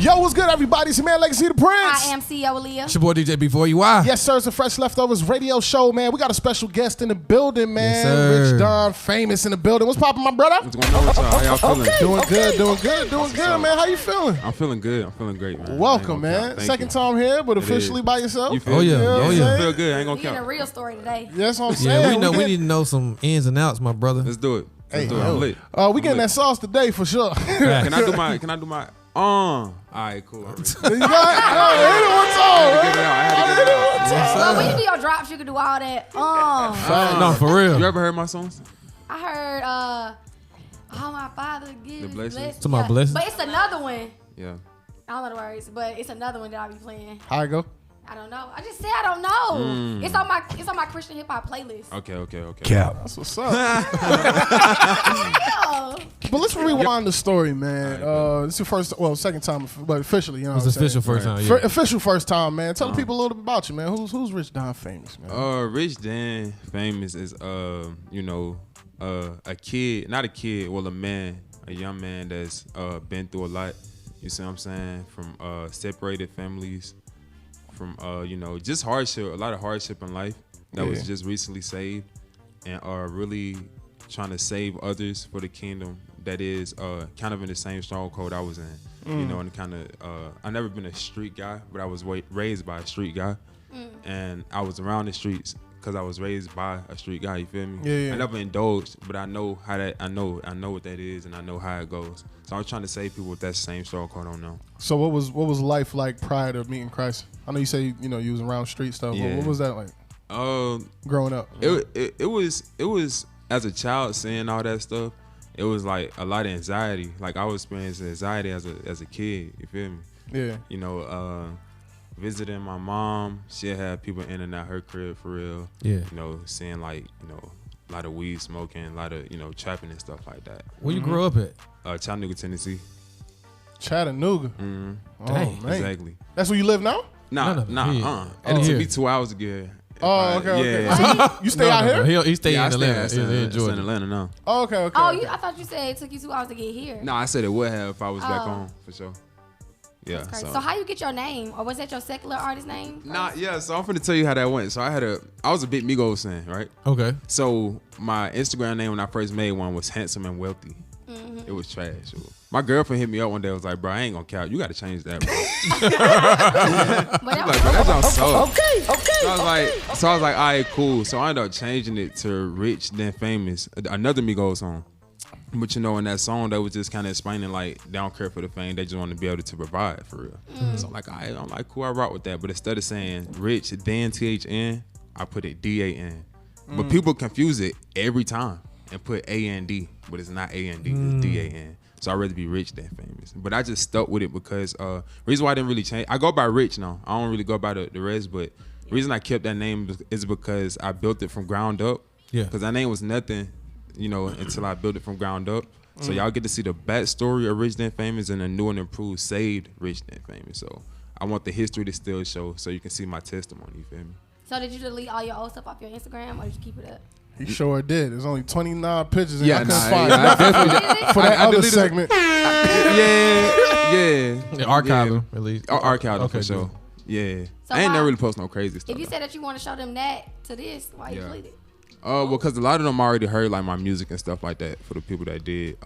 Yo, what's good, everybody? It's your man, Legacy the Prince. I am CEO AALIYAH. It's your boy, DJ B4EY. Yes, sir. It's the Fresh Leftovers Radio Show, man. We got a special guest in the building, man. Yes, sir. RichDanFamous in the building. What's poppin', my brother? What's going on with y'all? How y'all feeling? Doing good, man. How you feeling? I'm feeling good. I'm feeling great, man. Welcome, man. Second time here, but officially by yourself. You feel Oh, yeah. good? Oh, yeah. I feel good. I ain't gonna We in a count. real story today. That's what I'm saying. Yeah, we need to know some ins and outs, my brother. Let's do it. Hey, Let's do it. I'm lit. we getting that sauce today for sure. Can I do my all right, cool. You got it? Hit it one time, Get it out. I had to get it out. Well, when you do your drops, you can do all that. No, for real. You ever heard my songs? I heard, oh, my father gives The blessings? To my blessings? But it's another one. Yeah. I don't know the words, but it's another one that I'll be playing. How I go? I don't know. I just said I don't know. It's on my Christian hip hop playlist. Okay. Cap. That's what's up. Oh. But let's rewind the story, man. This is your second time, but officially, you know what I'm It's saying? official first time, yeah. Official first time, man. Tell the people a little bit about you, man. Who's RichDanFamous, man? RichDanFamous is a kid, not a kid, well, a young man that's been through a lot. You see what I'm saying? From separated families, from just hardship, a lot of hardship in life that was just recently saved, and really trying to save others for the kingdom that is kind of in the same stronghold I was in. You know, and kind of I never been a street guy, but I was raised by a street guy, and I was around the streets because I was raised by a street guy. You feel me? Yeah. I never indulged, but I know how that. I know what that is, and I know how it goes. So I'm trying to save people with that same stronghold on now. So what was life like prior to meeting Christ? I know you say you was around street stuff. Yeah. What was that like? Growing up. It was as a child seeing all that stuff. It was like a lot of anxiety. Like I was experiencing anxiety as a kid. You feel me? Yeah. Visiting my mom, she had people in and out her crib for real. Yeah. Seeing like a lot of weed smoking, a lot of trapping and stuff like that. Where you grew up at? Chattanooga, Tennessee. Chattanooga. Mm-hmm. Oh, man. Exactly. That's where you live now? Nah. It took me 2 hours to get here. Oh, okay. Yeah. So you stay out here? He stay Yeah, in I Atlanta. stay He's in in Georgia. Atlanta now. Oh, okay. Oh, I thought you said it took you 2 hours to get here. No, I said it would have if I was back Oh. home for sure. Yeah. So how you get your name, or was that your secular artist name? So I'm finna tell you how that went. So I was a big Migos fan, right? Okay. So my Instagram name when I first made one was Handsome and Wealthy. It was trash. My girlfriend hit me up one day. Was like, "Bro, I ain't gonna count. You got to change that, bro." But I'm like, "Bro, that sounds so." Okay. So I was like, "All right, cool." So I ended up changing it to RichDanFamous, another Migos song. But in that song, they was just kind of explaining like they don't care for the fame, they just want to be able to provide for real. So I'm like, all right, I'm like, cool, I rock with that. But instead of saying Rich then THN, I put it DAN. But people confuse it every time and put AND, but it's not AND, it's DAN. So I'd rather be RichDanFamous. But I just stuck with it because reason why I didn't really change, I go by Rich now. I don't really go by the rest, but the reason I kept that name is because I built it from ground up. Yeah. Because that name was nothing, until I built it from ground up. So y'all get to see the backstory of RichDanFamous and the new and improved saved RichDanFamous. So I want the history to still show so you can see my testimony, you feel me? So did you delete all your old stuff off your Instagram, or did you keep it up? He sure did. There's only 29 pictures and I couldn't nah, find I nothing definitely for that I other deleted- segment. Yeah. Archive them, at least. Archive Okay, for sure. good. Yeah. So I ain't why- never really post no crazy stuff. If you said that you want to show them that to this, why you Yeah. delete it? Well, because a lot of them already heard like my music and stuff like that for the people that did,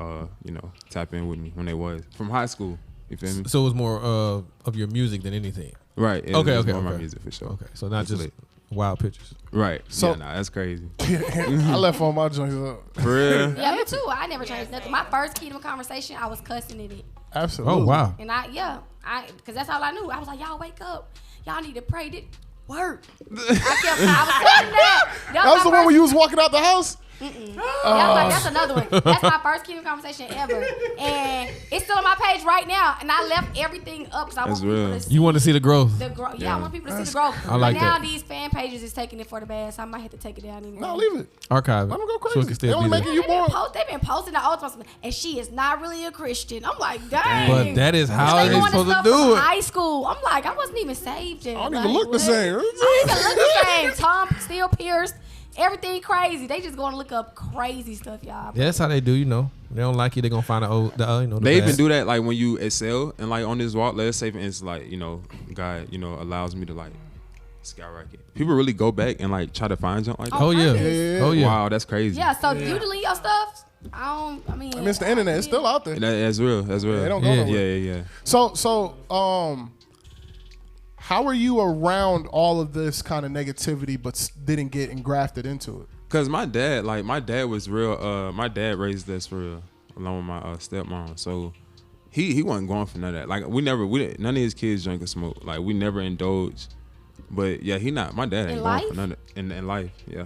tap in with me when they was from high school. You feel me? So it was more of your music than anything. Right. It Okay, was okay, more my okay. music for sure. Okay, so not It's just lit. wild pictures. Right. So- That's crazy. I left all my joints up. For real? Yeah, me too. I never changed nothing. My first Kingdom conversation, I was cussing in it. Absolutely. Oh, wow. And because that's all I knew. I was like, y'all wake up. Y'all need to pray. Work. I was telling that. That was the one where you was walking out the house? That's another one. That's my first Kingdom conversation ever. And it's still on my page right now. And I left everything up because I want That's people real. to see You want to see the growth. the growth. Yeah, I want people to see the growth. I like but now that. these fan pages is taking it for the bad, so I might have to take it down anyway. No, leave it. Archive it. Let them go So it crazy. can They still only be there. making you more. They've been posting the old stuff, and she is not really a Christian. I'm like, dang. But that is how They it's doing supposed this to stuff from do it. high school. I'm like, I wasn't even saved yet. I don't Like, even look the what? same. I don't even look the same. Tom still pierced. Everything crazy. They just going to look up crazy stuff, y'all. Yeah, that's how they do, They don't like you. They gonna find the They even bad. do that like when you excel and like on this walk. Let's say for instance, like God, allows me to like skyrocket. People really go back and like try to find something like that. Oh yeah. Yeah. Oh yeah. Wow, that's crazy. Yeah, so you delete your stuff? I mean, it's the internet. It's still out there. That's real. That's real. They don't go nowhere. Yeah. So, how are you around all of this kind of negativity, but didn't get engrafted into it? Cause my dad was real. My dad raised us for real, along with my stepmom. So he wasn't going for none of that. Like none of his kids drink or smoke. Like we never indulged. But yeah, my dad ain't going for none of in life. Yeah,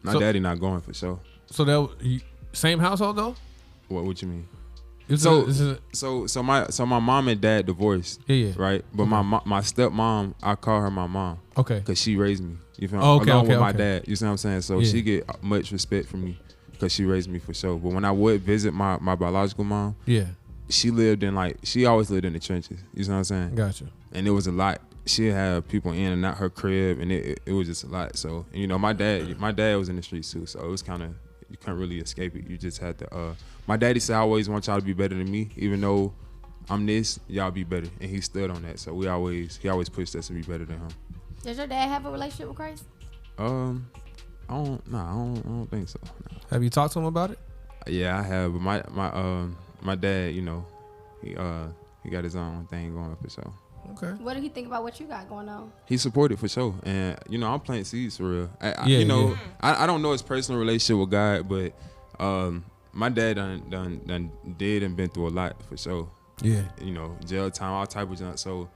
my daddy not going for sure. So that same household though? What you mean? So My mom and dad divorced. Yeah. Right, but my stepmom, I call her my mom. Okay. Cause she raised me. You feel me? Along with my dad. You see what I'm saying? So she get much respect from me because she raised me for sure. But when I would visit my biological mom, she always lived in the trenches. You see what I'm saying? Gotcha. And it was a lot. She had people in and out her crib, and it was just a lot. So my dad was in the streets too. So it was kind of, you can't really escape it. You just had to. My daddy said, I always want y'all to be better than me, even though I'm this, y'all be better, and he stood on that. So he always pushed us to be better than him. Does your dad have a relationship with Christ? I don't think so. No. Have you talked to him about it? Yeah, I have. But my dad, he got his own thing going for sure. Okay. What did he think about what you got going on? He supported for sure, and I'm planting seeds for real. I don't know his personal relationship with God, but my dad done did and been through a lot for sure. Yeah. Jail time, all type of junk. So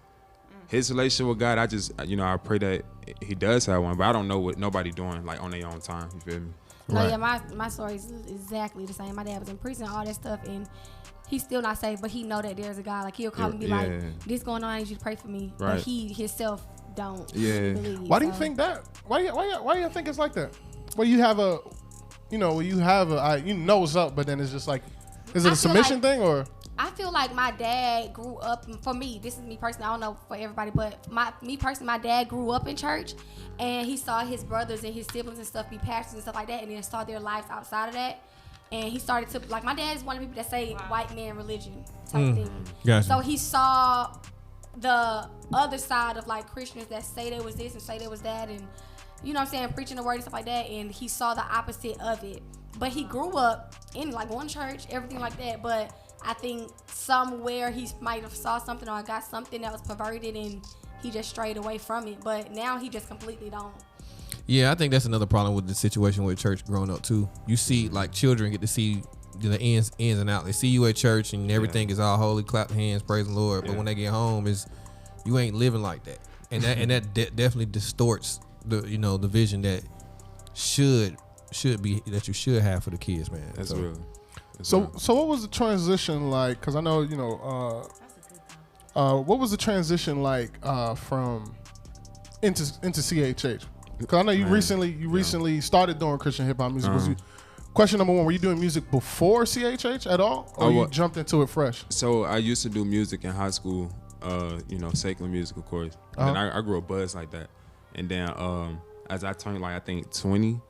his relationship with God, I pray that he does have one, but I don't know what nobody doing like on their own time. You feel me? Right. Oh yeah, my story is exactly the same. My dad was in prison, all that stuff, and he's still not saved, but he know that there's a God. Like he'll call me and be like, "This going on, I need you to pray for me." Right. But he himself don't believe. Why do you think that? Why do you think it's like that? Where you have what's up, but then it's just like, is it a submission thing or? I feel like my dad grew up, for me, this is me personally, I don't know for everybody, but me personally, my dad grew up in church, and he saw his brothers and his siblings and stuff be pastors and stuff like that, and then saw their lives outside of that. And he started to, like, my dad is one of the people that say white man religion type thing. Gotcha. So he saw the other side of, like, Christians that say they was this and say they was that, and, you know what I'm saying, preaching the word and stuff like that, and he saw the opposite of it. But he grew up in, like, one church, everything like that, but I think somewhere he might have saw something or got something that was perverted, and he just strayed away from it. But now he just completely don't. Yeah, I think that's another problem with the situation with church growing up too. You see, like, children get to see the ins and outs. They see you at church and everything is all holy, clap hands, praise the Lord. But when they get home, you ain't living like that, and that definitely distorts the the vision that should be that you should have for the kids, man. That's real. So what was the transition like? Because I know what was the transition like from into CHH? Because I know you recently started doing Christian hip hop music. Question number one: were you doing music before CHH at all, or you jumped into it fresh? So I used to do music in high school. Secular music, of course. And then I grew up buzzed like that. And then as I turned I think 20,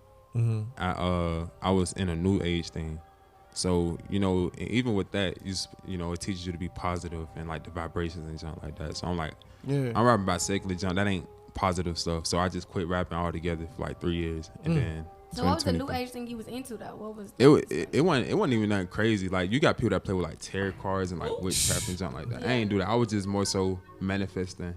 I was in a new age thing. So, even with that, it teaches you to be positive and like the vibrations and junk like that. So I'm like, I'm rapping about secular junk. That ain't positive stuff. So I just quit rapping altogether for like 3 years. And then. So what was the new age thing you was into though? What was it wasn't even that crazy. Like you got people that play with like tarot cards and like witchcraft and junk like that. I ain't do that. I was just more so manifesting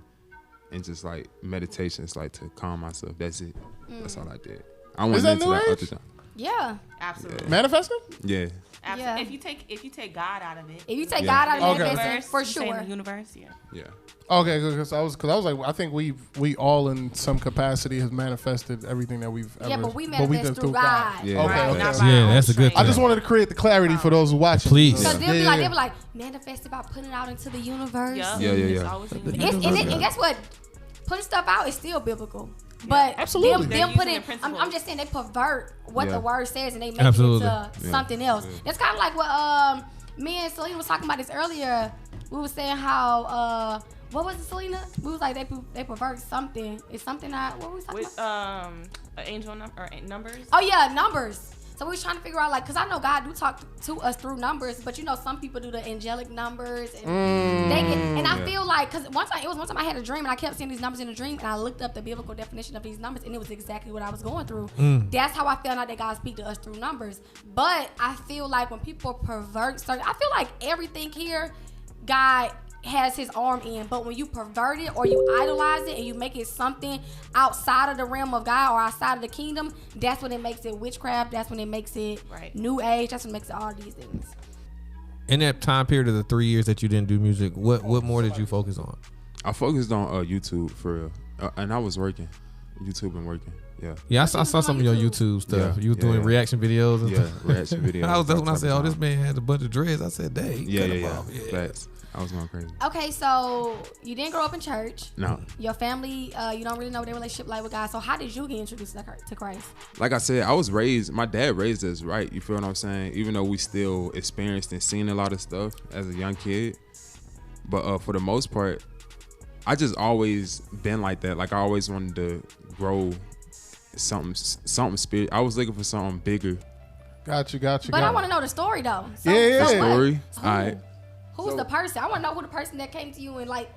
and just like meditations like to calm myself. That's it. That's all I did. I went into that other junk. Yeah. Absolutely. Yeah. Manifesting? Yeah. Absolutely. If you take God out of it. If you take God out of it, universe, for sure. The universe, Yeah. Okay, because I was like, I think we all in some capacity have manifested everything that we've ever. Yeah, but we manifest through God. Yeah. Okay. Yeah, that's a good thing. I just wanted to create the clarity for those who watching. Please. So they'll be like, manifest by putting it out into the universe. Yeah. And guess what? Putting stuff out is still biblical. But absolutely, them putting, I'm just saying they pervert what the word says and they make it into something else. It's kind of like what me and Selena was talking about this earlier. We were saying how what was it, Selena? We was like they pervert something. It's something what was we talking about? Angel numbers. Oh yeah, numbers. So we was trying to figure out, like, because I know God do talk to us through numbers, but you know, some people do the angelic numbers, and they get, and I feel like, because one time I had a dream, and I kept seeing these numbers in the dream, and I looked up the biblical definition of these numbers, and it was exactly what I was going through. That's how I found out that God speaks to us through numbers. But I feel like when people pervert certain, I feel like everything here, God has his arm in, but when you pervert it or you idolize it and you make it something outside of the realm of God or outside of the kingdom, that's when it makes it witchcraft. That's when it makes it new age. That's when it makes it all these things. In that time period of the 3 years that you didn't do music, what more did you focus on? I focused on YouTube for real, and I was working. YouTube and working. Yeah, I saw some of your YouTube stuff. You was doing reaction videos. And reaction videos. That's when I said, this man had a bunch of dreads. I said, dang. Yeah. Facts. I was going crazy. Okay, so you didn't grow up in church. No. Your family, you don't really know their relationship like with God. So how did you get introduced to Christ? Like I said, I was raised, my dad raised us right. You feel what I'm saying? Even though we still experienced and seen a lot of stuff as a young kid. But for the most part, I just always been like that. Like I always wanted to grow something spirit. I was looking for something bigger. Got you. But I want to know the story though. So, yeah. Story. So All right. Who's the person? I want to know who the person that came to you and like.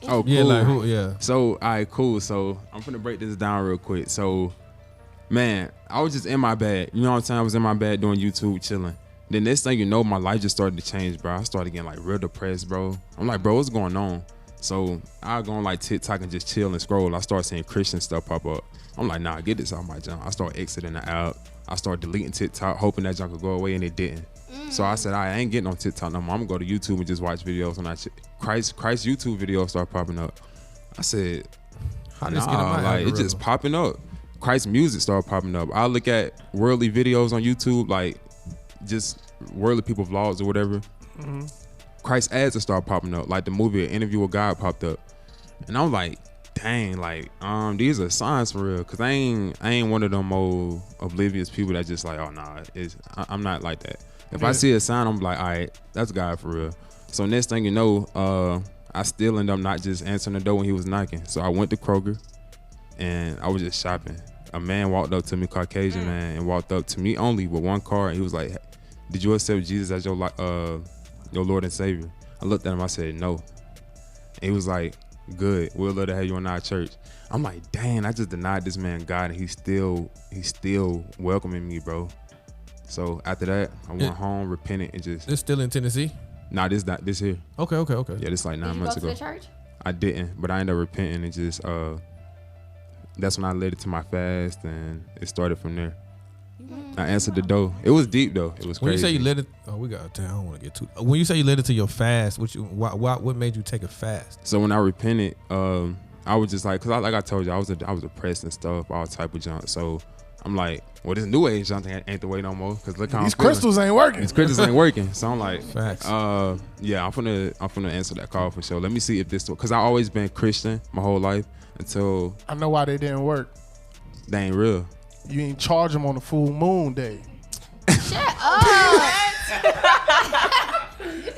Oh, cool. Yeah, like who? Yeah. So, all right, cool. So, I'm gonna break this down real quick. So, man, I was just in my bed. You know what I'm saying? I was in my bed doing YouTube, chilling. Then next thing you know, my life just started to change, bro. I started getting like real depressed, bro. I'm like, bro, what's going on? So, I go on like TikTok and just chill and scroll. I start seeing Christian stuff pop up. I'm like, nah, get this off my junk. I start exiting the app. I start deleting TikTok, hoping that junk could go away, and it didn't. So I said, I ain't getting on TikTok no more. I'm gonna go to YouTube and just watch videos. And Christ YouTube videos start popping up. I said, it's just popping up. Christ music started popping up. I look at worldly videos on YouTube, like just worldly people vlogs or whatever. Christ ads will start popping up, like the movie An Interview with God popped up, and I'm like, dang, like these are signs for real. Cause I ain't one of them old oblivious people that just like, oh nah, I'm not like that. If I see a sign, I'm like, all right, that's God for real. So next thing you know, I still end up not just answering the door when he was knocking. So I went to Kroger, and I was just shopping. A man walked up to me, Caucasian man, and walked up to me only with one card. And he was like, did you accept Jesus as your Lord and Savior? I looked at him, I said, no. And he was like, good, we'll love to have you in our church. I'm like, dang, I just denied this man God, and he's still welcoming me, bro. So after that, I went home, repented, and just. This still in Tennessee? Nah, this here. Okay. Yeah, this like 9 months ago. Did you go to the church? I didn't, but I ended up repenting and just that's when I led it to my fast, and it started from there. I answered the door. It was deep though. It was crazy. When you say you led it, we got to. I don't want to get too. When you say you led it to your fast, what made you take a fast? So when I repented, I was just like, cause like I told you, I was depressed and stuff, all type of junk. So I'm like, well, this new age junk ain't the way no more. Cause look how these crystals ain't working. These crystals ain't working. So I'm like, facts. Yeah, I'm finna answer that call for sure. Let me see if this, cause I always been Christian my whole life until I know why they didn't work. They ain't real. You ain't charge them on the full moon day. Shut up.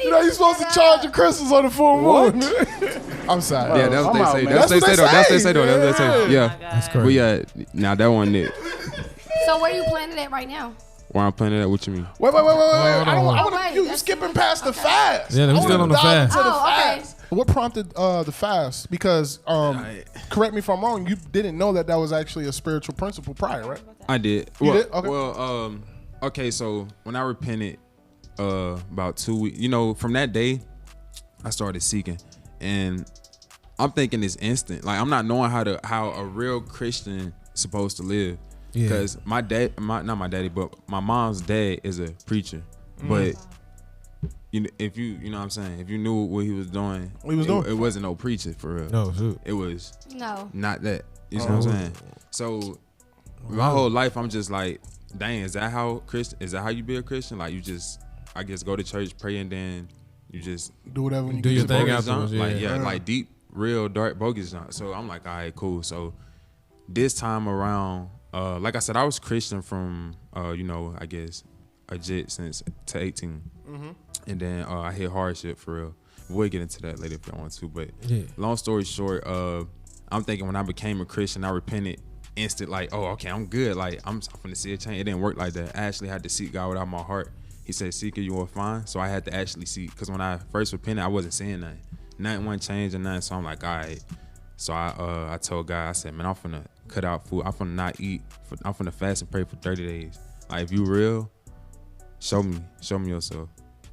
You know you're supposed to charge your crystals on the full moon. I'm sorry. Yeah, that's what they say. That's what they say though. That's what they say though. That's what they say. Yeah, That's but crazy. yeah, now that wasn't it. So where you planning at right now? Where I'm planning at? What you mean? Wait. I on. want you skipping past the fast. Yeah, we I still wanna on the dive fast. into the Oh, okay. fast. What prompted the fast? Because correct me if I'm wrong, you didn't know that was actually a spiritual principle prior, right? I did. You Well, did? Okay. Well, okay. So when I repented, about 2 weeks, from that day, I started seeking, and I'm thinking it's instant. Like I'm not knowing how a real Christian supposed to live. Yeah. Because my dad, not my daddy, but my mom's dad is a preacher. But if you know what I'm saying, if you knew what he was doing, it wasn't no preacher for real. No, shoot. It was No. not that. You know what I'm saying? So my whole life, I'm just like, dang, is that how you be a Christian? Like you just, I guess, go to church, pray, and then you just Do whatever you Do your thing bogus afterwards. junk? Yeah. Like deep, real dark bogus junk. So I'm like, all right, cool. So this time around, like I said, I was Christian from, I guess, a jit since to 18. And then I hit hardship for real. We'll get into that later if y'all want to. But long story short, I'm thinking when I became a Christian, I repented. instant like, oh, okay, I'm good. Like I'm finna see a change. It didn't work like that. I actually had to seek God with all my heart. He said, seek it, you will find. So I had to actually seek, because when I first repented, I wasn't seeing nothing. Nothing wasn't changing, nothing. So I'm like, all right. So I told God, I said, man, I'm finna cut out food. I'm finna not eat. I'm finna fast and pray for 30 days. Like, if you real, show me yourself.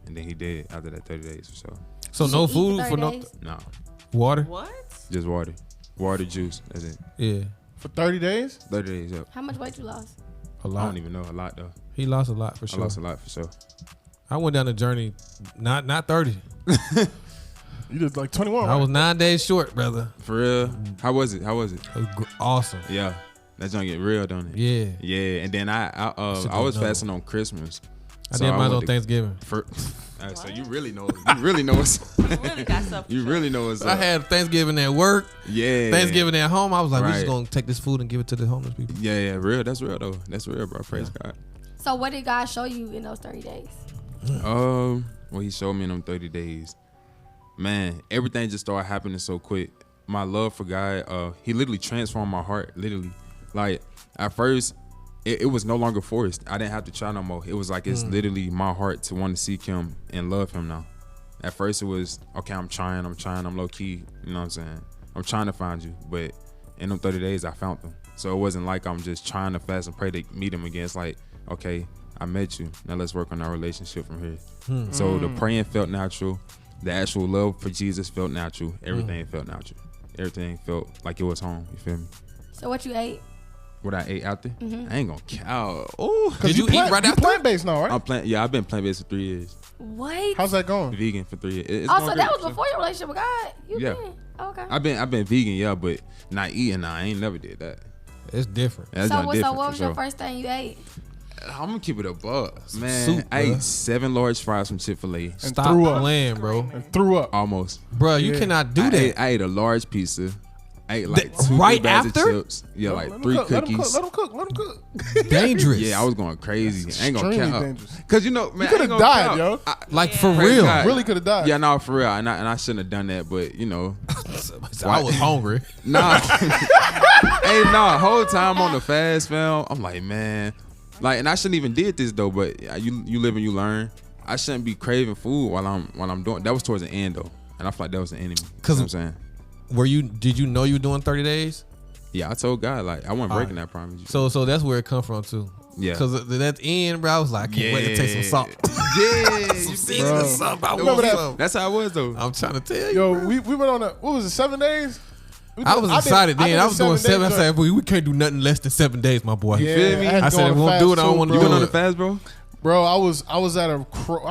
And then he did after that 30 days or so. So no food for no water? What? Just water. Water, juice. That's it. Yeah. For 30 days? 30 days, yep. How much weight you lost? A I lot. don't even know. A lot, though. He lost a lot for sure. I lost a lot for sure. I went down the journey, not 30. You did like 21, I was 9 days short, brother. For real? How was it? It was awesome. Yeah. That's gonna get real, don't it? Yeah. Yeah. And then I was fasting on Christmas. I did mine on Thanksgiving. So you really know. You really know what's. You really got stuff. You really know what's up. I had Thanksgiving at work. Yeah. Thanksgiving at home. I was like, we just Right. gonna take this food and give it to the homeless people. Yeah, real. That's real though. That's real, bro. Praise God. So what did God show you in those 30 days? What he showed me in them 30 days, man, everything just started happening so quick. My love for God, he literally transformed my heart. Literally, like at first, it was no longer forced. I didn't have to try no more. It was like it's literally my heart to want to seek him and love him now. At first, it was okay. I'm trying. I'm low key. You know what I'm saying? I'm trying to find you, but in them 30 days, I found them. So it wasn't like I'm just trying to fast and pray to meet him again. It's like, okay, I met you. Now let's work on our relationship from here. So the praying felt natural. The actual love for Jesus felt natural. Everything felt natural. Everything felt like it was home. You feel me? So what you ate? What I ate after? I ain't gonna count. Oh, Did you eat right you after? plant-based now, right? I've been plant-based for 3 years. What? How's that going? Vegan for 3 years. It's Oh, going so great, that was for before your relationship with God? Yeah. Okay. I've been vegan, yeah, but not eating. Nah, I ain't never did that. It's different. That's So not what different, was for your sure. first thing you ate? I'm gonna keep it a buck, man. soup, I bruh. ate 7 large fries from Chick-fil-A. And Stop threw up. playing, bro. And threw up. Almost. Bro, you cannot do that. I ate a large pizza. I ate like 2 right big bags after? of chips. Yeah, like 3 cookies. Let him cook. Dangerous. Yeah, I was going crazy. I ain't gonna Extremely count. dangerous. Cause you know, man, You could have died, yo. Like for Praise real. God. Really could have died. Yeah, no, for real. And I shouldn't have done that, but you know, I was hungry. nah. Hey, nah. Whole time on the fast, fam. I'm like, man, like, and I shouldn't even did this though. But you live and you learn. I shouldn't be craving food while I'm doing. That was towards the end though, and I feel like that was the enemy. You know what I'm saying. Did you know you were doing 30 days? Yeah, I told God like I wasn't breaking that promise. So that's where it come from too. Yeah. Cause at that end, bro, I was like, I can't wait to taste some salt. Yeah, Some seasoning, something. I Remember want that? some. that's how it was though. I'm trying to tell you. Yo, we went on what was it, 7 days? I was excited then. I was doing 7. I days said, we can't do nothing less than 7 days, my boy. Yeah, feel me? had to I go said, on if a we won't fast do it, I don't too, wanna bro. do You went on it. the fast, bro? Bro, I was at I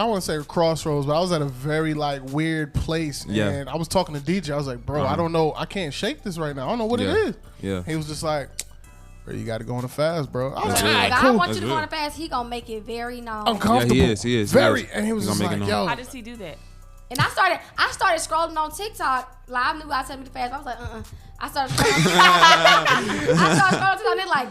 want to say a crossroads, but I was at a very like weird place, Yeah. and I was talking to DJ. I was like, bro, I don't know, I can't shake this right now. I don't know what it is. Yeah. He was just like, bro, you got to go on a fast, bro. I was That's like, real. all right, God cool. wants you to That's go on real. a fast. He gonna make it very known. Uncomfortable. Yeah, he is. Very, He and he was gonna just make like, it yo, How does he do that? And I started scrolling on TikTok. Like, I knew God told me to fast. But I was like, I started scrolling on TikTok. And they're like,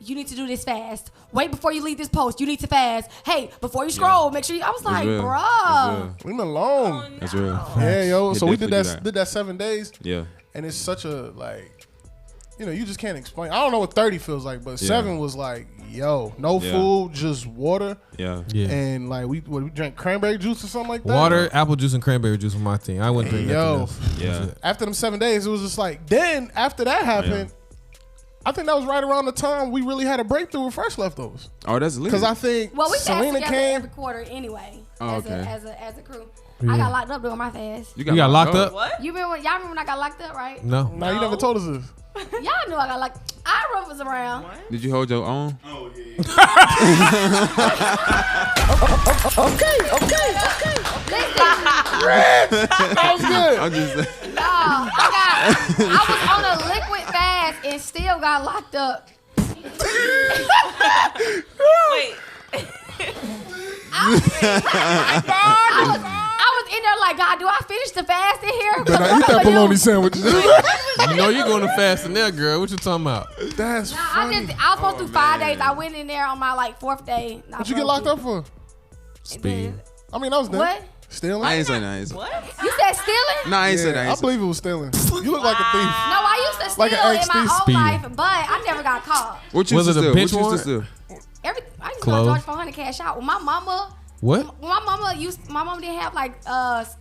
you need to do this fast. Wait before you leave this post. You need to fast. Hey, before you scroll, make sure you. I was like, real. bruh. leave me alone. That's real. Yeah, yo. It So we definitely did do that 7 days, Yeah. and it's such a like, you know, you just can't explain. I don't know what 30 feels like, but Yeah. 7 was like, yo, no Yeah. food, just water, Yeah. Yeah. and like we drank cranberry juice or something like that. Water, apple juice, and cranberry juice was my thing. I wouldn't drink nothing Yo. else. Yeah. After them 7 days, it was just like. Then after that happened, I think that was right around the time we really had a breakthrough with Fresh Leftovers. Oh, that's lit. Because I think Well, we fast Selena together came. every quarter anyway. Oh, as okay. as a crew. I got locked up doing my fast. You got locked up? What? Y'all remember when I got locked up, right? No. No, you never told us this. Y'all knew I got locked. I was around. Did you hold your own? That was good. I'm just No, I was on a liquid fast and still got locked up. Wait. I was in there like, God, do I finish the fast in here? But I eat that bologna sandwich. You know you're going to fast in there, girl. What you talking about? That's I funny. was supposed to do 5 days. I went in there on my like 4th day. What you get locked up for? Speed. I mean, that was What? Stealing? I ain't say that. What? You said stealing? No, I ain't say Yeah, that. I believe it was stealing. You look like a thief. No, I used to steal Like an in my ex-thief own speeding. life, but I never got caught. What you Was used to it a steal? bench What you used to warrant? steal? I used to Clothes. go to Georgia 400 cash out. When my mama What? my mama didn't have like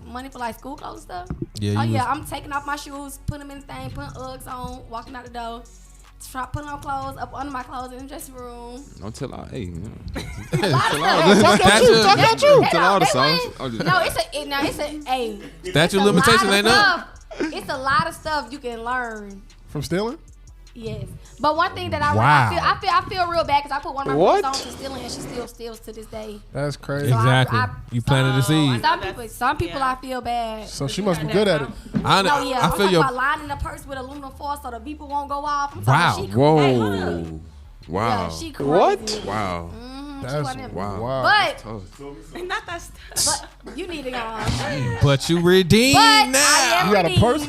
money for like school clothes and stuff. Yeah, Oh you yeah, was- I'm taking off my shoes, putting them in the thing, putting Uggs on, walking out the door, putting on clothes up under my clothes in the dressing room. Don't tell all. Hey, A lot of stuff. Statute tell all the They songs. wouldn't- No, it's a hey. Statute it's a limitations lot of ain't up. stuff. It's a lot of stuff you can learn. From stealing? Yes, but one thing that I feel real bad because I put one of my What? friends on to stealing and she still steals to this day. That's crazy. So Exactly. You planted the seed. Some people I feel bad. So she must be good at it. I No, yeah, I I'm feel talking your. about lining the purse with aluminum foil so the people won't go off. I'm Wow. talking she Whoa. Wow. Yeah, she crazy. What? Wow. That's wasn't- Wow. wow. But Not that stuff. you need to go. But you redeemed But I now. am You got a redeemed. purse?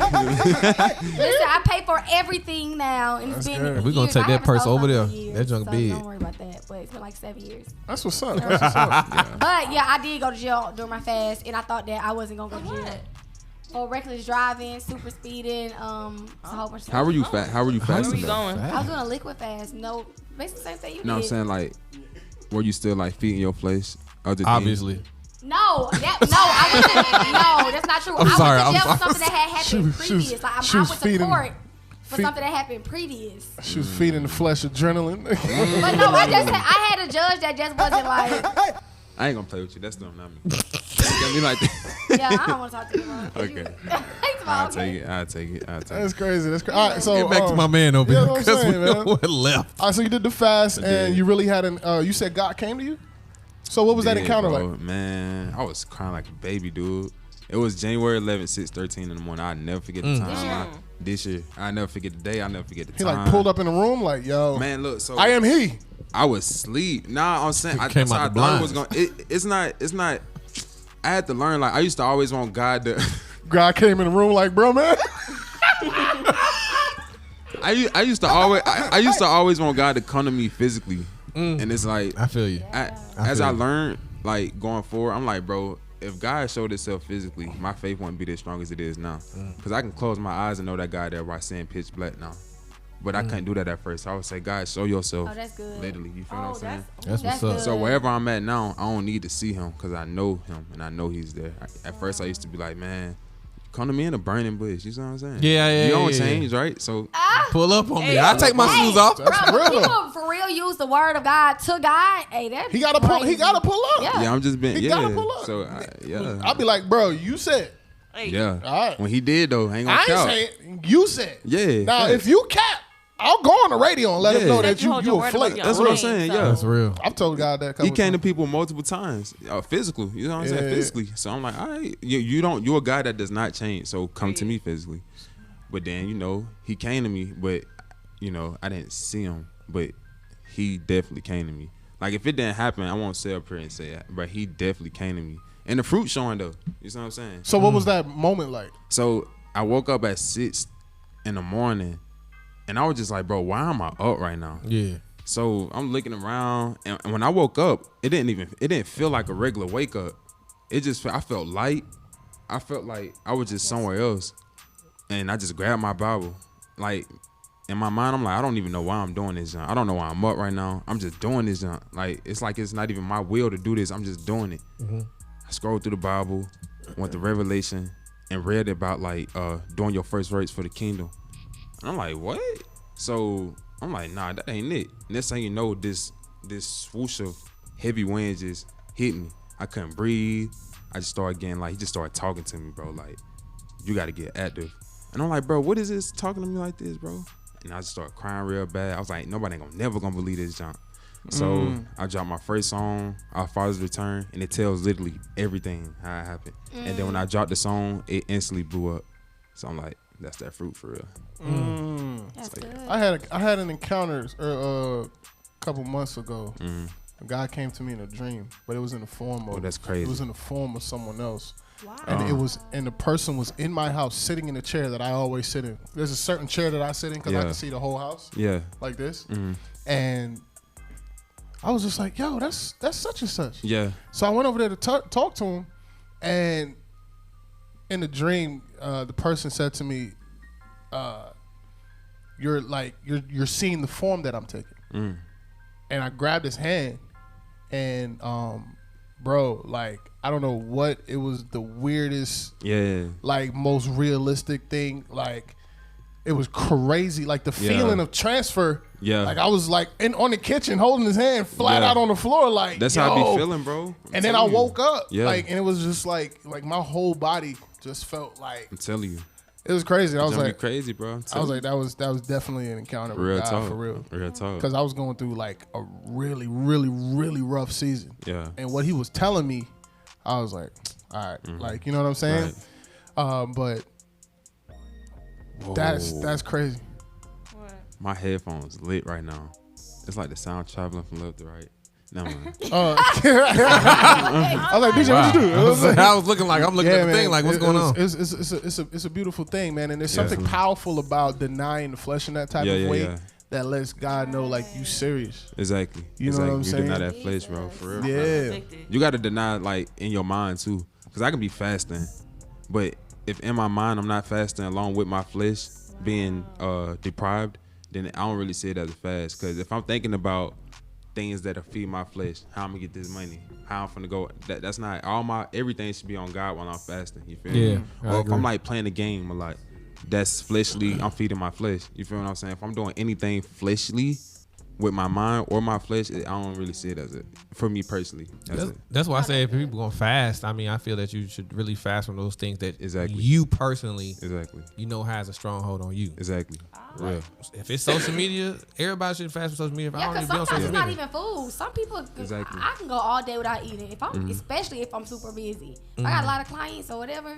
Listen, I pay for everything now, and it's been. good. We gonna years. take I that haven't purse sold over something there. in That junk so big. Don't worry about that. But it's been like 7 years. That's what's up. That's what's up. But yeah, I did go to jail during my fast, and I thought that I wasn't gonna go to jail. For reckless driving, super speeding, a whole bunch of stuff. How were you fat? How were you Where fasting? you going? I was doing a liquid fast. No, basically the same thing you No, I'm did. saying like, were you still like feeding your flesh? Other things? Obviously. No, I wasn't. No, that's not true. I'm I sorry, went to jail I'm for something that had happened She was- previous. Like she I was went to feeding- court for feed- something that happened previous. She was feeding the flesh adrenaline. But no, I had a judge that just wasn't like. I ain't gonna play with you. That's not me. Got me like that. Yeah, I don't want to talk to you about it. Okay. He's I'll about, take it. I'll take it. That's crazy. That's crazy. All right, so Get back to my man over yeah, here what I'm because we saying, know man. what left. All right, so you did the fast, and did. you really had an. You said God came to you. So what was that Yeah, encounter bro, like? Man, I was crying like a baby, dude. It was January 11th, 6:13 in the morning. I'll never forget the time. This year. I'll never forget the day. I'll never forget the He time. like pulled up in the room, like, yo, Man, look. So I am he. I was asleep. Nah, I'm saying He I came so out I the thought it was blinds. going. It's not. I had to learn. Like I used to always want God to. God came in the room, like, bro, man. I used to always want God to come to me physically, and it's like I feel you. as feel I you. learned, like going forward, I'm like, bro, if God showed itself physically, my faith wouldn't be as strong as it is now. Because I can close my eyes and know that God there while seeing pitch black now. But I couldn't do that at first. I would say, God, show yourself. Oh, that's good. Literally, you feel what I'm saying? That's what's good. up. So wherever I'm at now, I don't need to see him because I know him and I know he's there. At first, I used to be like, man, come to me in a burning bush. You know what I'm saying? Yeah, You don't yeah. change, right? So Pull up on me. I'll take my shoes off. Bro, That's when real. people for real use the word of God to God, hey, that He gotta pull. He gotta pull up. Yeah. yeah, I'm just being He yeah. gotta pull up. So yeah, I'll be like, bro, you said. yeah. All right. When he did though, I ain't gonna I count. ain't saying. You said. Yeah, Now, facts. if you cap, I'll go on the radio and let him Yeah. know Let that you hold your you a word flake. above your That's own what I'm name, saying. so- Yeah. That's real. I've told God that. a couple He came to times. people multiple times, physical. You know what I'm saying? Yeah. Physically. So I'm like, all right, you're a guy that does not change. So come to me physically. But then he came to me, but I didn't see him, but he definitely came to me. Like if it didn't happen, I won't sit up here and say, but he definitely came to me, and the fruit showing though. You know what I'm saying? So what was that moment like? So I woke up at 6 in the morning, and I was just like, bro, why am I up right now? Yeah. So I'm looking around, and when I woke up, it didn't feel like a regular wake up. I felt light. I felt like I was just somewhere else, and I just grabbed my Bible. Like in my mind, I'm like, I don't even know why I'm doing this. I don't know why I'm up right now. I'm just doing this. Like it's not even my will to do this. I'm just doing it. I scrolled through the Bible, went to Revelation, and read about like doing your first works for the kingdom. And I'm like, what? So I'm like, nah, that ain't it. Next thing you know, this swoosh of heavy winds just hit me. I couldn't breathe. I just started getting he just started talking to me, bro. Like, you got to get active. And I'm like, bro, what is this talking to me like this, bro? And I just started crying real bad. I was like, nobody never gonna believe this junk. So I dropped my first song, Our Father's Return, and it tells literally everything how it happened. And then when I dropped the song, it instantly blew up. So I'm like, that's that fruit for real. That's good. I had an encounter a couple months ago. A guy came to me in a dream, but it was in the form of. Oh, that's crazy. It was in the form of someone else. Wow. And the person was in my house sitting in the chair that I always sit in. There's a certain chair that I sit in because I Yeah. can see the whole house Yeah. like this. And I was just like, yo, that's such and such. Yeah. So I went over there to talk to him, And in the dream, the person said to me, you're seeing the form that I'm taking. And I grabbed his hand, and bro, like, I don't know what, it was the weirdest, like, most realistic thing. Like, it was crazy. Like, the feeling of transfer. Yeah. Like, I was like on the kitchen holding his hand flat out on the floor. Like, that's how I be feeling, bro. And then I woke up. Like, and it was just like my whole body just felt like, I'm telling you. It was crazy. I was like, crazy, bro. I was like, that was definitely an encounter with God, for real. Real talk. Because I was going through like a really, really, really rough season. Yeah. And what he was telling me, I was like, all right, like, you know what I'm saying? Right. But that's crazy. What? My headphones lit right now. It's like the sound traveling from left to right. No man. I was like, DJ, what you do? I was looking like I'm looking at the thing like, what's going on? It's a beautiful thing, man, and there's something powerful about denying the flesh in that type of way that lets God know, like, you serious. Exactly. You know what I'm saying? You deny that flesh, bro. For real. Yeah. You got to deny, like, in your mind too, because I can be fasting, but if in my mind I'm not fasting along with my flesh being deprived, then I don't really see it as a fast. Because if I'm thinking about things that'll feed my flesh, how I'm gonna get this money, how I'm finna go, that's not everything should be on God while I'm fasting. You feel me? Or if I'm like playing a game, or like that's fleshly, I'm feeding my flesh. You feel what I'm saying? If I'm doing anything fleshly with my mind or my flesh, I don't really see it as it, for me personally. That's why I say if people gonna fast, I mean, I feel that you should really fast from those things that you personally, you know, has a stronghold on you. Exactly. Yeah. If it's social media, everybody should fast from social media. If I don't because even be on social sometimes media. it's not even food. Some people, I can go all day without eating. If I'm, especially if I'm super busy. I got a lot of clients or whatever.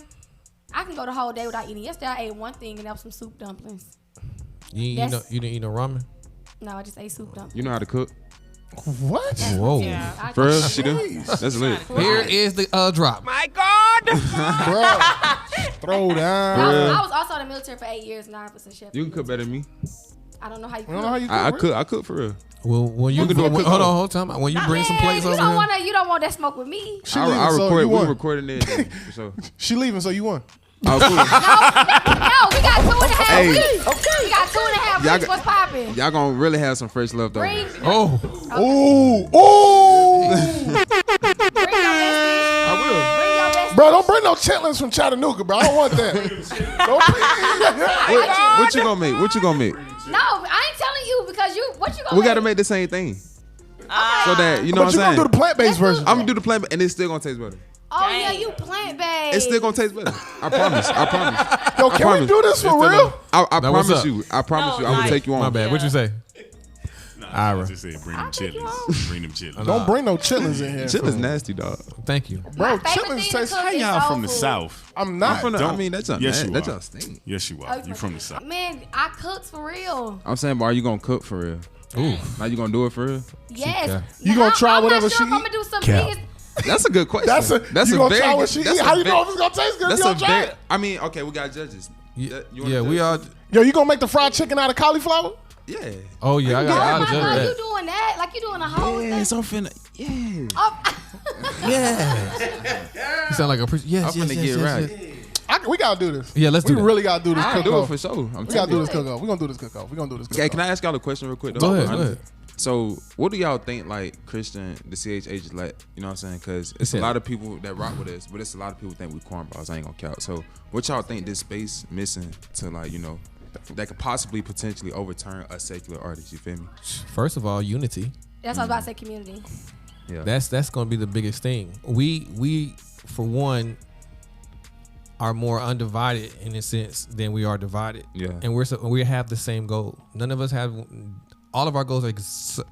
I can go the whole day without eating. Yesterday I ate one thing and that was some soup dumplings. You didn't eat no ramen? No, I just ate soup dumplings. You know how to cook? What? Whoa. Yeah, for real? She do? That's lit. Here is the drop. My God. Bro, throw down. I was also in the military for 8 years and I was a chef. You can cook better than me. I don't know how you cook. I cook for real. Well, when you hold on. When you bring some plates over here. You don't want that smoke with me. We recording it. So. She leaving, so you won. Oh, cool. No, we got 2.5 weeks. Okay. We got 2.5 weeks. What's popping? Y'all gonna really have some fresh leftovers. Oh. I will. Bring your best. Bro, don't bring no chitlins from Chattanooga, bro. I don't want that. What you gonna make? No, I ain't telling you because what you gonna make? We gotta make the same thing. So that, you know what I'm saying? But you gonna do the plant-based version. I'm gonna do the plant-based, and it's still gonna taste better. Oh, yeah, you plant-based. It's still gonna taste better. I promise. Yo, can we do this for real? I promise you. I will take you on. My bad. What'd you say? Ira. Just said bring them chitlins. Bring them chitlins. Don't bring no chitlins in here. Chitlins nasty, dog. Thank you. Bro, chitlins taste. How y'all from the South? I'm not. That's a yes, you that's are. a sting. Yes, you are. You from the South. Man, I cooked for real. I'm saying, but are you gonna cook for real? Ooh. Now you gonna do it for real? Yes. You gonna try whatever she eat? I'm gonna do some biggest. That's a good question. That's you gonna try what she eat? How you know if it's gonna taste good? You gonna try it? I mean, okay, we got judges. Yeah, we are. Yo, you gonna make the fried chicken out of cauliflower? Yeah. Oh yeah, I got you doing that? Like you doing a whole thing? Yes, I'm finna. Yeah. Yeah. You sound like a person. Yes, I'm finna get right. We gotta do this. Yeah, let's do it. We really gotta do this cook-off. Do it for sure. We gotta do this cook-off. We gonna do this cook-off. Okay, can I ask y'all a question real quick? Go ahead. So, what do y'all think, like, Christian, the CHH, like, you know what I'm saying? Because it's a lot of people that rock with us, but it's a lot of people think we cornballs. I ain't gonna count. So, what y'all think this space missing to, like, you know, that could possibly potentially overturn a secular artist? You feel me? First of all, unity. That's what I was about to say. Community. Yeah. That's gonna be the biggest thing. We for one are more undivided in a sense than we are divided. Yeah. And we have the same goal. None of us have. All of our goals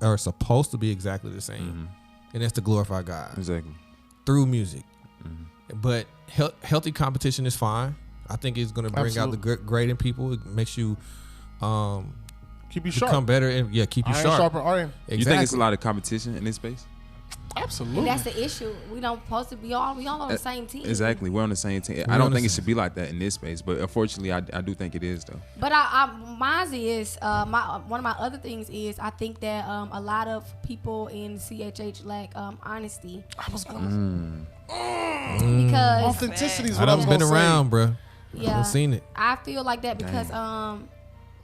are supposed to be exactly the same, and that's to glorify God. Exactly. Through music. But healthy competition is fine. I think it's going to bring out the great in people. It makes you keep you sharp, become better, and keep you sharp. Sharper iron. Exactly. You think it's a lot of competition in this space? Absolutely. And that's the issue. We don't supposed to be all on the same team. Exactly. We're on the same team. I don't think it should be like that in this space, but unfortunately, I do think it is though. But mine is one of my other things is I think that a lot of people in CHH lack honesty. I was going because authenticity is what I'm been gonna around, say. bro. Yeah, I've seen it. I feel like that because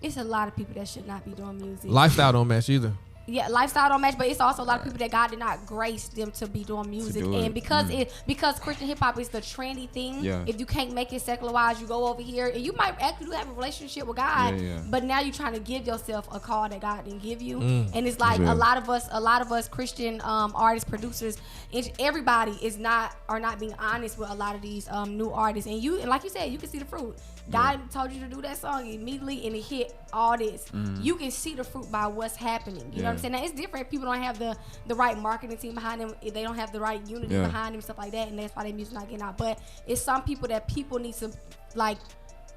it's a lot of people that should not be doing music. Lifestyle don't match either. Yeah, lifestyle don't match, but it's also a lot of people that God did not grace them to be doing music, and because because Christian hip hop is the trendy thing. Yeah. If you can't make it secularized, you go over here, and you might actually have a relationship with God, but now you're trying to give yourself a call that God didn't give you, and it's like a lot of us Christian artists, producers, everybody are not being honest with a lot of these new artists, and like you said, you can see the fruit. God told you to do that song immediately, and it hit all this. You can see the fruit by what's happening. You know what I'm saying? Now, it's different. People don't have the right marketing team behind them. They don't have the right unity behind them, stuff like that, and that's why their music not getting out. But it's some people that people need to like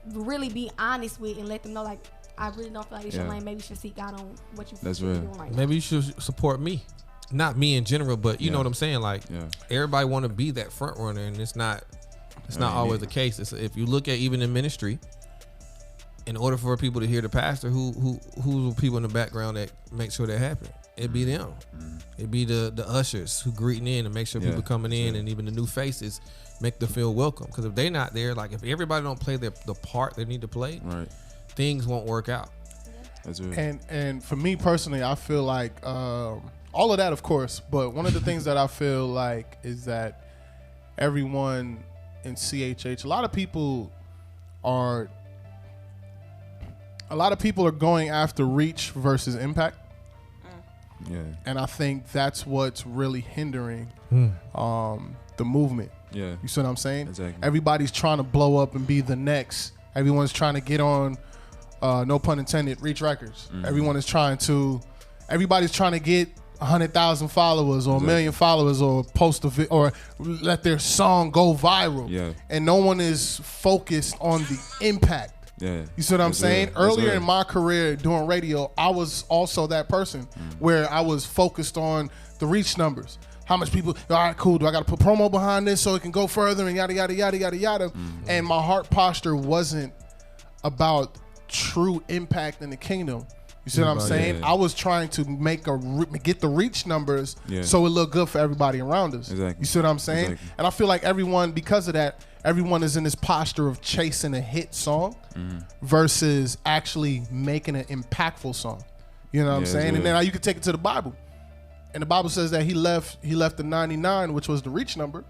really be honest with and let them know, like, I really don't feel like it's your lane. Maybe you should seek God on what you feel doing right now. Maybe you should support me. Not me in general, but you know what I'm saying? Like, everybody want to be that front runner, and it's not always the case. It's, if you look at even in ministry, in order for people to hear the pastor, who's the people in the background that make sure that happen? It'd be them. It'd be the ushers who greeting in and make sure people coming in, and even the new faces make them feel welcome. Because if they not there, like if everybody don't play the part they need to play, things won't work out. That's right. And for me personally, I feel like all of that, of course, but one of the things that I feel like is that everyone in CHH, a lot of people are going after reach versus impact. Yeah. And I think that's what's really hindering the movement. Yeah. You see what I'm saying? Exactly. Everybody's trying to blow up and be the next. Everyone's trying to get on, no pun intended, Reach Records. Everybody's trying to get 100,000 followers or a million followers or post or let their song go viral. Yeah. And no one is focused on the impact. Yeah. You see what I'm saying? Earlier in my career doing radio, I was also that person where I was focused on the reach numbers. How much people, all right, cool, do I got to put promo behind this so it can go further and yada, yada, yada, yada, yada. And my heart posture wasn't about true impact in the kingdom. You see what I'm saying? Yeah. I was trying to get the reach numbers so it looked good for everybody around us. Exactly. You see what I'm saying? Exactly. And I feel like everyone, because of that, everyone is in this posture of chasing a hit song versus actually making an impactful song. You know what I'm saying? And then you can take it to the Bible. And the Bible says that he left the 99, which was the reach number,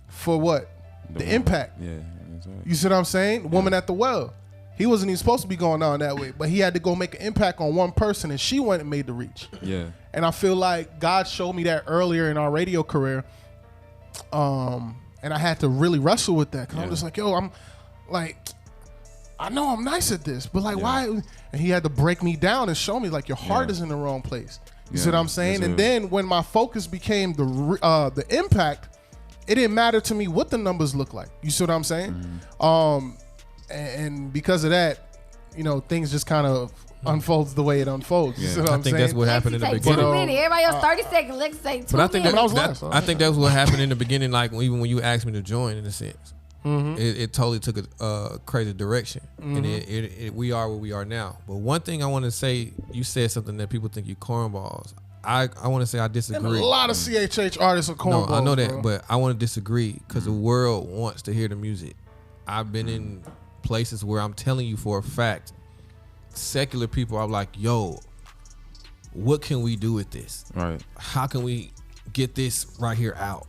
for what? The impact. Yeah, that's right. You see what I'm saying? Woman at the well. He wasn't even supposed to be going down that way, but he had to go make an impact on one person, and she went and made the reach. Yeah. And I feel like God showed me that earlier in our radio career, and I had to really wrestle with that. Because I'm just like, yo, I'm like, I know I'm nice at this, but like, why? And he had to break me down and show me, like, your heart is in the wrong place. You see what I'm saying? And then when my focus became the impact, it didn't matter to me what the numbers look like. You see what I'm saying? And because of that, you know, things just kind of unfolds the way it unfolds. You see what I'm saying? I think that's what happened in the Lexi, beginning. 2 minutes. Everybody else 30 seconds. Let's say 2 But I think minutes. I think that's what happened in the beginning. Like even when you asked me to join, in a sense, it totally took a crazy direction, and we are where we are now. But one thing I want to say, you said something that people think you cornballs. I want to say I disagree. And a lot of CHH artists are cornballs. No, I know that, bro. but I want to disagree because the world wants to hear the music. I've been in places where I'm telling you for a fact, secular people are like, yo, what can we do with this? Right. How can we get this right here out?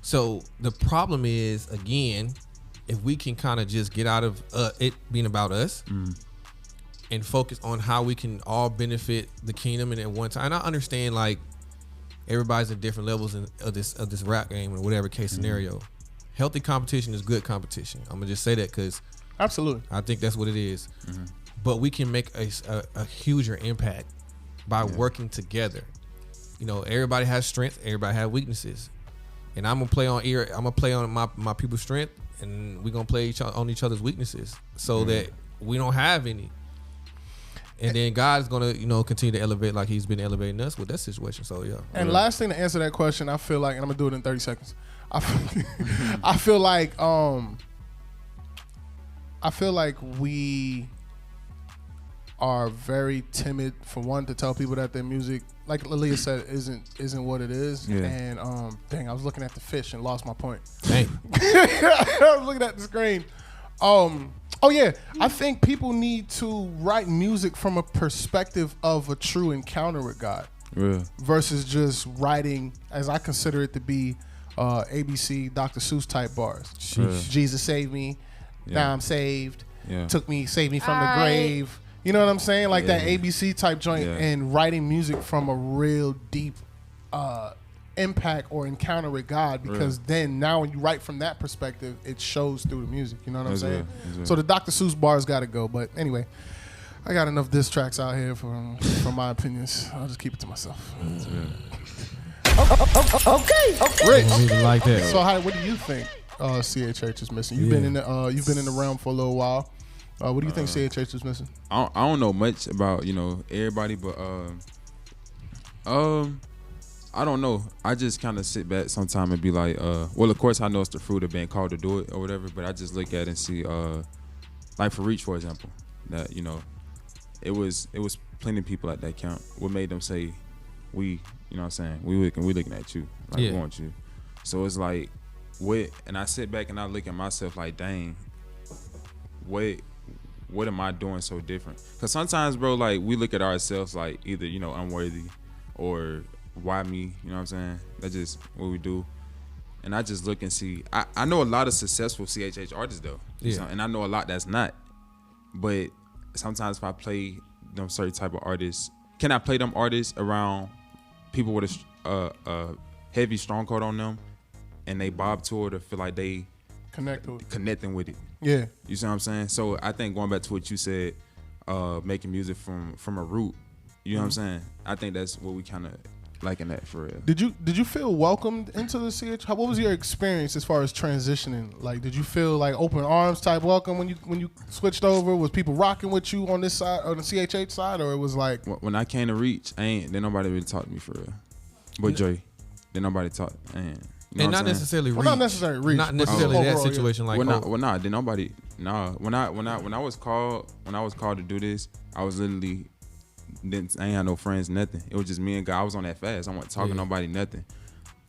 So the problem is, again, if we can kind of just get out of it being about us and focus on how we can all benefit the kingdom, and at one time, and I understand like everybody's at different levels of this rap game or whatever case scenario. Healthy competition is good competition. I'm gonna just say that because absolutely, I think that's what it is. But we can make a huger impact by working together. You know, everybody has strengths, everybody has weaknesses, and I'm gonna play on my people's strength, and we're gonna play on each other's weaknesses so that we don't have any. And then God's gonna, continue to elevate like He's been elevating us with that situation. So yeah. And last thing to answer that question, I feel like, and I'm gonna do it in 30 seconds. I feel like we are very timid, for one, to tell people that their music like Aaliyah said, isn't what it is. Yeah. And dang, I was looking at the fish and lost my point. Dang. I was looking at the screen. Oh yeah, I think people need to write music from a perspective of a true encounter with God, versus just writing, as I consider it to be, ABC, Dr. Seuss type bars. Jesus saved me, now I'm saved. Saved me from the grave. You know what I'm saying? Like that ABC type joint, and writing music from a real deep impact or encounter with God, because then now when you write from that perspective, it shows through the music. You know what I'm saying? So the Dr. Seuss bars got to go. But anyway, I got enough diss tracks out here for my opinions. I'll just keep it to myself. Okay. Rich, like that. so what do you think CHH is missing? You've been in the realm for a little while. What do you think CHH is missing? I don't know much about everybody, but I don't know. I just kind of sit back sometime and be like, well, of course I know it's the fruit of being called to do it or whatever, but I just look at it and see, like for Reach, for example, that it was plenty of people at that count. What made them say, we know what I'm saying, we looking at you, like we want you. So it's like, and I sit back and I look at myself like, dang, what am I doing so different? Because sometimes, bro, like we look at ourselves like either unworthy or why me, you know what I'm saying? That's just what we do. And I just look and see. I know a lot of successful CHH artists though, and I know a lot that's not. But sometimes if I play them certain type of artists, can I play them artists around people with a heavy stronghold on them, and they bob to it or feel like they connecting with it? Yeah, you see what I'm saying? So I think going back to what you said, making music from a root, you know what I'm saying? I think that's what we kind of liking that for real. Did you feel welcomed into the CH? What was your experience as far as transitioning? Like, did you feel like open arms type welcome when you switched over? Was people rocking with you on this side, on the CHH side, or it was like when I came to Reach, then nobody really talked to me for real. But Dre, then nobody talked, and not necessarily Reach. Not necessarily Reach. Not necessarily that situation. Like, then nobody. Nah, when I was called to do this, I was literally. I ain't had no friends, nothing. It was just me and God. I was on that fast. I wasn't talking to nobody, nothing.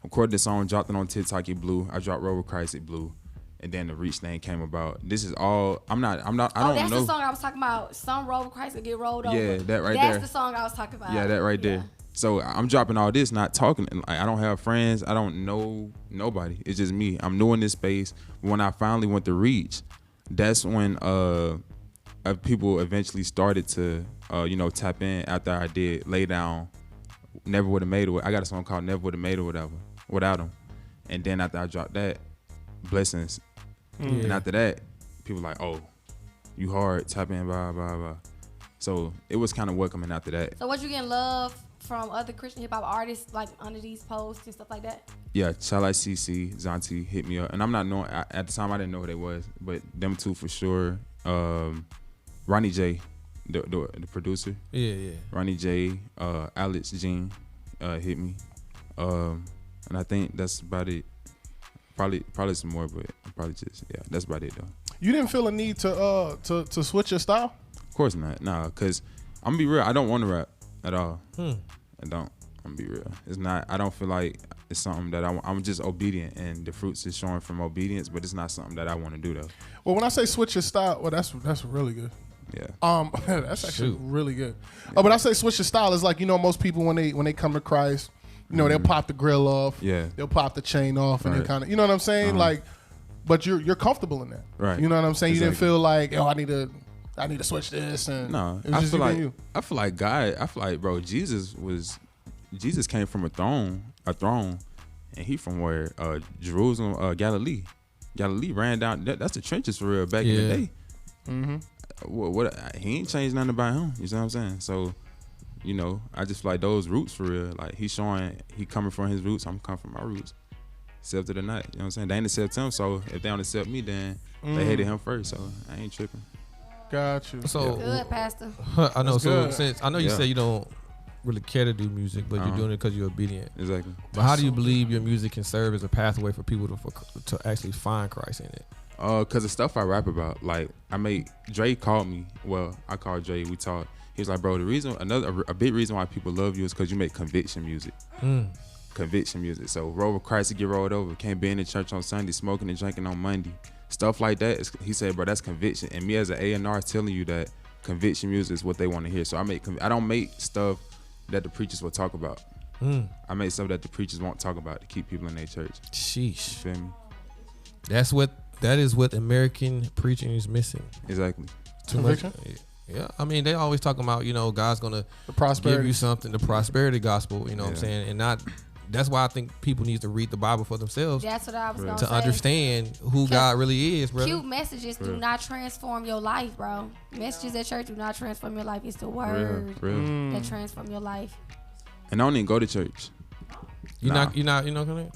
Recorded the song, dropped it on TikTok, it blew. I dropped Roll with Christ, it blew. And then the Reach thing came about. This is all, I don't know. That's the song I was talking about. Some Roll with Christ will get rolled over. Yeah, that right there. That's the song I was talking about. Yeah, that right there. So I'm dropping all this, not talking. Like, I don't have friends. I don't know nobody. It's just me. I'm new in this space. When I finally went to Reach, that's when people eventually started to tap in after I did Lay Down, Never Would Have Made It. I got a song called Never Would Have Made It without him. And then after I dropped that, Blessings. And after that, people like, oh, you hard, tap in, blah, blah, blah. So it was kind of welcoming after that. So what, you getting love from other Christian hip hop artists like under these posts and stuff like that? Yeah, Shall I CC, Zanti hit me up. And I'm not knowing, at the time I didn't know who they was, but them two for sure. Ronnie J, the producer. Yeah. Ronnie J, Alex Jean hit me. And I think that's about it. Probably some more, but probably just, that's about it though. You didn't feel a need to switch your style? Of course not. Nah, cause I'm gonna be real, I don't want to rap at all. I don't. I'm gonna be real. It's not, I don't feel like it's something that I'm just obedient, and the fruits is showing from obedience, but it's not something that I want to do though. Well, when I say switch your style, well, that's really good. Yeah. That's actually really good. Yeah. But I say switch your style is like, most people when they come to Christ, they'll pop the grill off. Yeah. They'll pop the chain off, and they kind of, you know what I'm saying? Like, but you're comfortable in that. Right. You know what I'm saying? Exactly. You didn't feel like, I need to switch this, and no. I feel like God. I feel like, bro, Jesus came from a throne, and he from where Jerusalem, Galilee. Galilee ran down. That's the trenches for real back in the day. Mm-hmm. What he ain't changed nothing about him. You see what I'm saying? So, I just feel like those roots for real. Like he coming from his roots. I'm coming from my roots. Accepted or not, you know what I'm saying? They ain't accept him, so if they don't accept me, then they hated him first. So I ain't tripping. Got you. So good, Pastor. I know. That's so good. Since I know you said you don't really care to do music, but you're doing it because you're obedient. Exactly. But how do you believe your music can serve as a pathway for people to actually find Christ in it? Cause the stuff I rap about, like Dre called me. Well, I called Dre. We talked, He was like, bro, a big reason why people love you is because you make conviction music. Conviction music. So roll with Christ to get rolled over. Can't be in the church on Sunday, smoking and drinking on Monday. Stuff like that. He said, bro, that's conviction. And me as an A&R is telling you that conviction music is what they want to hear. So I don't make stuff that the preachers will talk about. I make stuff that the preachers won't talk about to keep people in their church. Sheesh. Feel me? That is what American preaching is missing. Exactly. Too much. Yeah, I mean, they always talking about, God's gonna give you something, the prosperity gospel. You know what I'm saying, and not. That's why I think people need to read the Bible for themselves. That's what I was gonna to say. understand who God really is, bro. Cute messages do not transform your life, bro. Messages at church do not transform your life. It's the word that transform your life. And I don't even go to church. You're not gonna.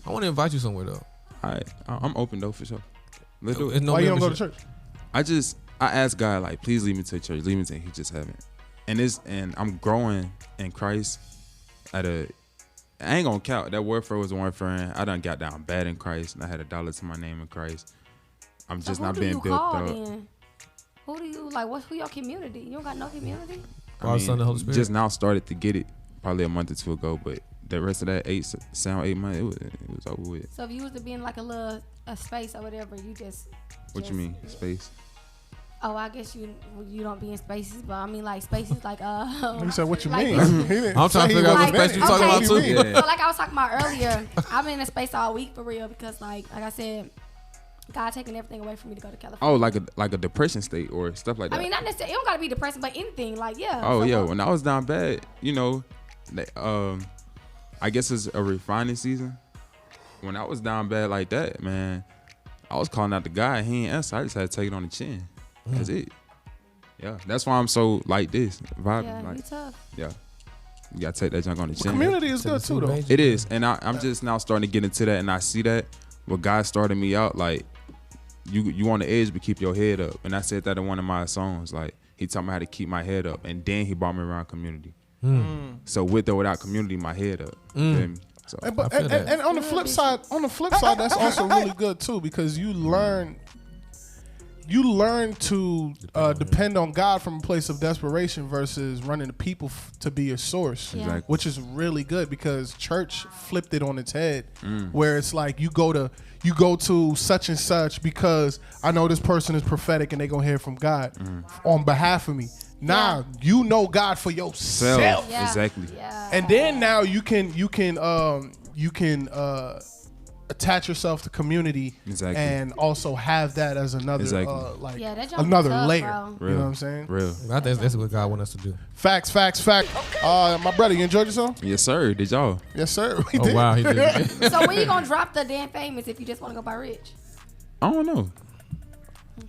I want to invite you somewhere though. I'm open though for sure. Let's do it. Why you don't go to church? I asked God, like, please lead me to church. Lead me to. He just haven't. And I'm growing in Christ I ain't gonna count. That word for was one friend. I done got down bad in Christ, and I had $1 to my name in Christ. I'm just not being built up. Then? Who do you like? Who your community? You don't got no community? Son, the Holy Spirit. Just now started to get it, probably a month or two ago, but the rest of that 8 months, it was over with. So if you was to be in like a space or whatever, you just. What you mean, space? Oh, I guess you don't be in spaces, but I mean like spaces like You said what you like mean? I'm trying to figure out what space you talking about too. So like I was talking about earlier, I've been in a space all week for real because like I said, God taking everything away from me to go to California. Oh, like a depression state or stuff like that. I mean, not necessarily. It don't gotta be depressing, but anything like Oh yeah, when I was down bad, I guess it's a refining season. When I was down bad like that, man, I was calling out the guy. He ain't answer. I just had to take it on the chin. That's it. Yeah, that's why I'm so like this vibing. Yeah, like, you tough. Yeah, you gotta take that junk on the chin. Community is good too, though. It is, and I'm just now starting to get into that, and I see that. What God started me out like, you on the edge, but keep your head up. And I said that in one of my songs. Like he taught me how to keep my head up, and then he brought me around community. So with or without community, my head up. You feel me? So, and on the flip side, that's also really good too because you learn to depend on God from a place of desperation versus running to people to be a source, Exactly. which is really good because church flipped it on its head, where it's like you go to such and such because I know this person is prophetic and they gonna hear from God on behalf of me. Nah, you know God for yourself. Yeah. Exactly. Yeah. And then now you can attach yourself to community and also have that as another another tough, layer. bro. You know what I'm saying? Real. I think that's what God wants us to do. Facts. My brother, you enjoyed yourself? Yes, sir. Did y'all? Yes, sir. We Oh did. wow, he did. So when you gonna drop the damn famous if you just want to go by Rich? I don't know.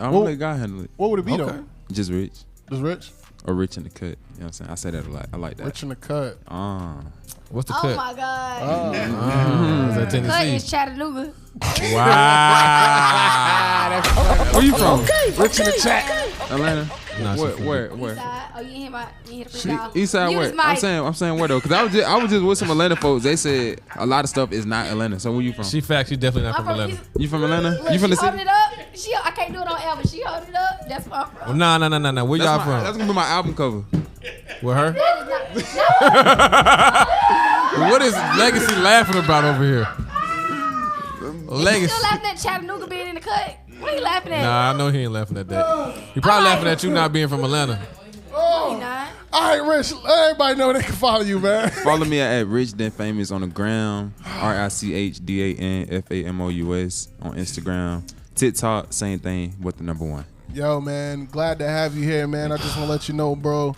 I'm gonna let God handle it. What would it be though? Just rich. Just rich? Or rich in the cut. You know what I'm saying? I say that a lot. I like that. Rich in the cut. What's the Oh cut? my God. Is that Cut Tennessee? is Chattanooga. Wow. Where you from? Rich in the chat. Atlanta. Nah, Where? Eastside. Oh, you ain't hear the freestyle. East side where? I'm saying where though? Cause I was just with some Atlanta folks. They said a lot of stuff is not Atlanta. So where you from? She definitely not from Atlanta. You from Atlanta? Look, You from the she hold city? it up. I can't do it on air, but she hold it up. That's where I'm from. No. Where y'all from? That's gonna be my album cover. With her? What is Legacy laughing about over here? Legacy. Still laughing at Chattanooga being in the cut? What are you laughing at? Nah, I know he ain't laughing at that. He probably laughing at you not being from Atlanta. He not. All right, Rich. Let everybody know they can follow you, man. Follow me at RichDanFamous on the gram. RichDanFamous on Instagram. TikTok, same thing with the #1. Yo, man, glad to have you here, man. I just want to let you know, bro,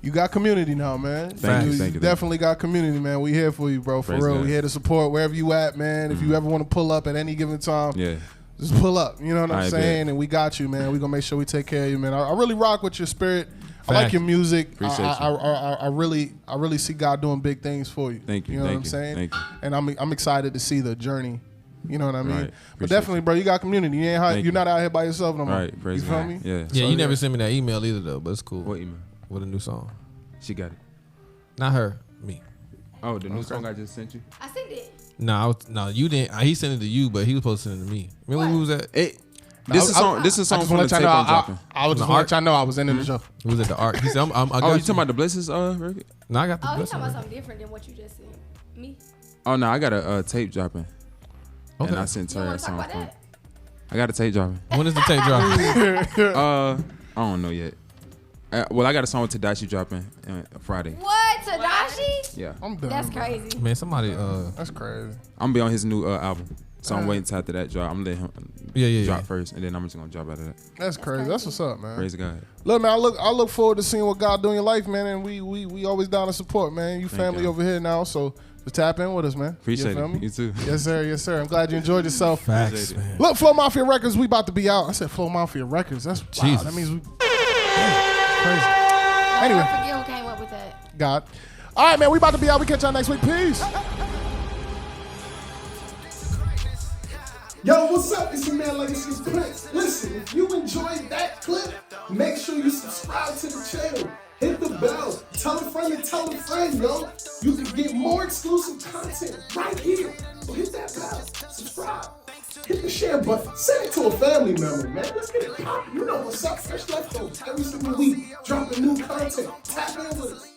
you got community now, man. Thank you. You definitely got community, man. We here for you, bro, for Praise real. God. We here to support wherever you at, man. If you ever want to pull up at any given time, just pull up. You know what I'm saying? And we got you, man. We gonna make sure we take care of you, man. I really rock with your spirit. I like your music. Appreciate you. I really see God doing big things for you. Thank you. You know what I'm saying? Thank you. And I'm excited to see the journey. You know what I mean? Right. But definitely, bro, you got community. You're not out here by yourself no more. Right. Praise you feel God. me? Yeah. Yeah, you never sent me that email either though, but it's cool. What email? With a new song. She got it. Not her, me. Oh, the new song I just sent you? I sent it. No, you didn't. He sent it to you, but he was supposed to send it to me. Remember who was that? This is song. This is I song just from want the to tape let I'm dropping. I was just want to let y'all know I was in the show. It was at the art. He said, I Oh, got you talking about the Blessings record? No, I got the Oh, he's blessing. talking about something different than what you just said. Me? Oh no, I got a tape dropping. Okay. And I sent You her want a to talk song. about From. that? I got a tape dropping. When is the tape dropping? I don't know yet. Well, I got a song with Tadashi dropping Friday. What? Tadashi? Yeah, I'm done. That's bro. crazy. Man, somebody. That's crazy. I'm gonna be on his new album. So I'm waiting till after that drop. I'm gonna let him drop first, and then I'm just gonna drop out of that. That's crazy. That's what's up, man. Praise God. Look, man, I look forward to seeing what God do in your life, man, and we always down to support, man. You family you. over here now, so tap in with us, man. Appreciate feel me? it. You too. Yes, sir. Yes, sir. I'm glad you enjoyed yourself. Facts, it. man. Look, Flow Mafia Records, we about to be out. I said Flow Mafia Records. That's wow, Jesus. that means we crazy. Anyway. I forget who came up with that. God. All right, man, we about to be out. We catch y'all next week. Peace. Yo, what's up? It's your man Legacy's Prince. Listen, if you enjoyed that clip, make sure you subscribe to the channel. Hit the bell. Tell a friend and tell a friend, yo. You can get more exclusive content right here. So hit that bell. Subscribe. Hit the share button. Send it to a family member, man. Let's get it poppin'. You know what's up. Fresh Leftovers every single week. Dropping new content. Tap in with us.